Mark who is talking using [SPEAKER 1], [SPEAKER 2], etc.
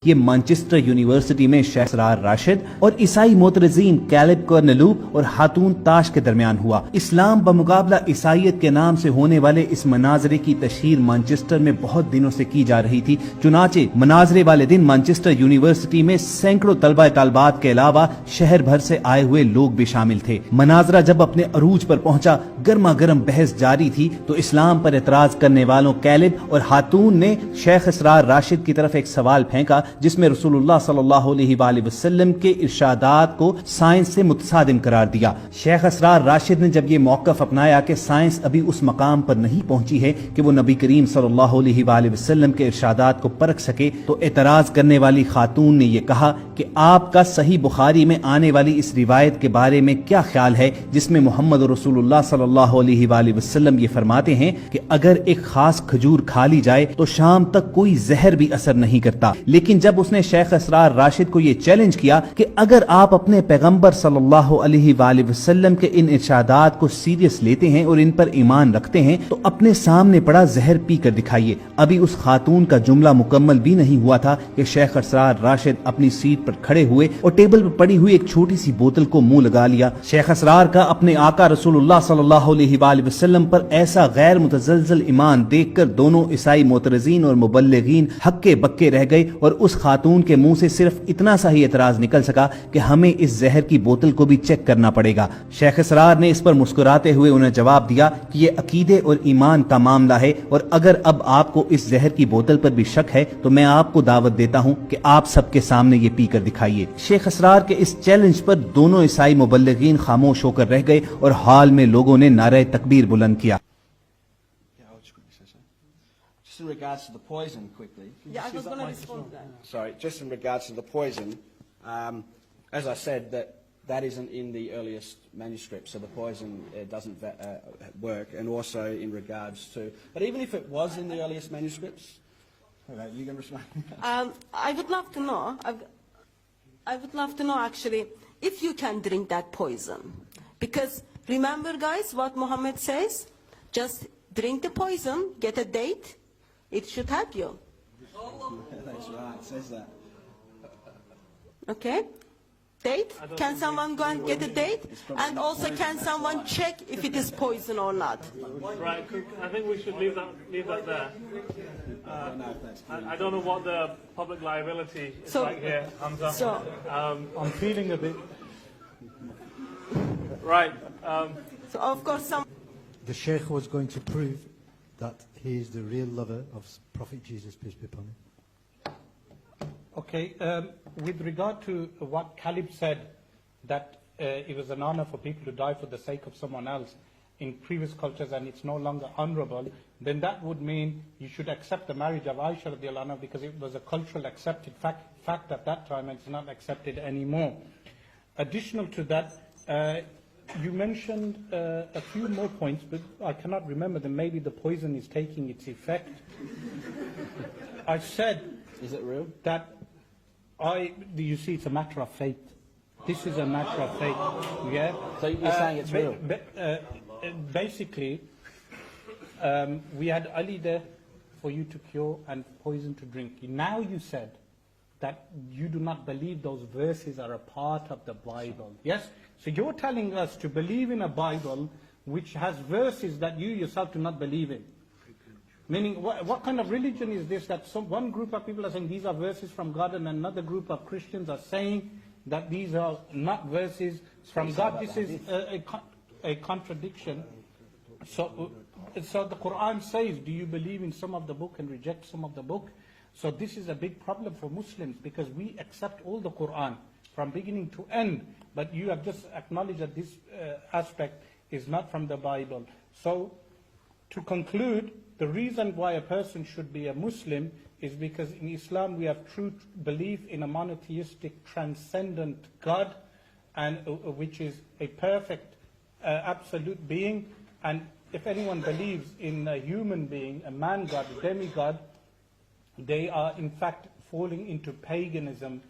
[SPEAKER 1] یہ Manchester university میں شیخ اسرار راشد اور عیسائی معترضین کیلب کورنلوب اور خاتون تاش کے درمیان ہوا۔ اسلام بمقابلہ عیسائیت کے نام سے ہونے والے اس مناظرے کی تشہیر مانچسٹر میں بہت دنوں سے کی جا رہی تھی، چنانچہ مناظرے والے دن مانچسٹر یونیورسٹی میں سینکڑوں طلبہ طالبات کے علاوہ شہر بھر سے آئے ہوئے لوگ بھی شامل تھے۔ مناظرہ جب اپنے عروج پر پہنچا، گرما گرم بحث جاری تھی تو اسلام پر اعتراض کرنے والوں کیلب اور خاتون نے شیخ اسرار راشد کی طرف ایک سوال پھینکا جس میں رسول اللہ صلی اللہ علیہ وآلہ وسلم کے ارشادات کو سائنس سے متصادم قرار دیا۔ شیخ اسرار راشد نے جب یہ موقف اپنایا کہ سائنس ابھی اس مقام پر نہیں پہنچی ہے کہ وہ نبی کریم صلی اللہ علیہ وآلہ وسلم کے ارشادات کو پرکھ سکے، تو اعتراض کرنے والی خاتون نے یہ کہا کہ آپ کا صحیح بخاری میں آنے والی اس روایت کے بارے میں کیا خیال ہے جس میں محمد رسول اللہ صلی اللہ علیہ وآلہ وسلم یہ فرماتے ہیں کہ اگر ایک خاص کھجور کھا لی جائے تو شام تک کوئی زہر بھی اثر نہیں کرتا۔ لیکن جب اس نے شیخ اسرار راشد کو یہ چیلنج کیا کہ اگر آپ اپنے پیغمبر صلی اللہ علیہ وآلہ وسلم کے ان ارشادات کو سیریس لیتے ہیں اور ان پر ایمان رکھتے ہیں تو اپنے سامنے پڑا زہر پی کر دکھائیے۔ ابھی اس خاتون کا جملہ مکمل بھی نہیں ہوا تھا کہ شیخ اسرار راشد اپنی سیٹ پر کھڑے ہوئے اور ٹیبل پر پڑی ہوئی ایک چھوٹی سی بوتل کو منہ لگا لیا۔ شیخ اسرار کا اپنے آقا رسول اللہ صلی اللہ علیہ وآلہ وسلم پر ایسا غیر متزلزل ایمان دیکھ کر دونوں عیسائی معترضین اور مبلغین ہکے بکے رہ گئے اور اس خاتون کے منہ سے صرف اتنا سا ہی اعتراض نکل سکا کہ ہمیں اس زہر کی بوتل کو بھی چیک کرنا پڑے گا۔ شیخ اسرار نے اس پر مسکراتے ہوئے انہیں جواب دیا کہ یہ عقیدے اور ایمان کا معاملہ ہے، اور اگر اب آپ کو اس زہر کی بوتل پر بھی شک ہے تو میں آپ کو دعوت دیتا ہوں کہ آپ سب کے سامنے یہ پی کر دکھائیے۔ شیخ اسرار کے اس چیلنج پر دونوں عیسائی مبلغین خاموش ہو کر رہ گئے اور حال میں لوگوں نے نعرہ تکبیر بلند کیا۔
[SPEAKER 2] Just in regards to the poison, quickly.
[SPEAKER 3] Yeah, I was going to respond to that.
[SPEAKER 2] Sorry, just in regards to the poison, as I said, that isn't in the earliest manuscript, so the poison doesn't work. And also in regards to, but even if it was in the earliest manuscripts, okay, you can respond.
[SPEAKER 3] I would love to know. I would love to know actually if you can drink that poison, because remember, guys, what Muhammad says: just drink the poison, get a date. It should help you.
[SPEAKER 2] That's right, it says that.
[SPEAKER 3] Okay? Date? Can someone go and get a date? And also, can someone check if it is poison or not?
[SPEAKER 4] Right, I think we should leave that there. I don't know what the public liability is like here, Hamza.
[SPEAKER 5] I'm feeling a bit...
[SPEAKER 4] Right.
[SPEAKER 3] So, of course,
[SPEAKER 5] The Sheikh was going to prove that he is the real lover of Prophet Jesus, peace be upon him.
[SPEAKER 6] Okay, with regard to what Caleb said, that it was an honor for people to die for the sake of someone else in previous cultures and it's no longer honorable, then that would mean you should accept the marriage of Aisha radiallahu anha because it was a cultural accepted fact at that time and it's not accepted anymore. Additional to that, you mentioned a few more points, but I cannot remember them. Maybe the poison is taking its effect. I said...
[SPEAKER 2] Is it real?
[SPEAKER 6] That you see, it's a matter of faith. This is a matter of faith. Yeah?
[SPEAKER 2] So you're saying it's real?
[SPEAKER 6] Basically, we had Ali there for you to cure and poison to drink. Now you said that you do not believe those verses are a part of the Bible. Yes? So you're telling us to believe in a Bible which has verses that you yourself do not believe in. Meaning, what kind of religion is this that one group of people are saying these are verses from God and another group of Christians are saying that these are not verses from God? This is a contradiction. So the Quran says, do you believe in some of the book and reject some of the book? So this is a big problem for Muslims because we accept all the Quran from beginning to end, but you have just acknowledged that this aspect is not from the Bible. So to conclude, the reason why a person should be a Muslim is because in Islam we have true belief in a monotheistic, transcendent God, and which is a perfect, absolute being. And if anyone believes in a human being, a man God, a demigod, they are in fact falling into paganism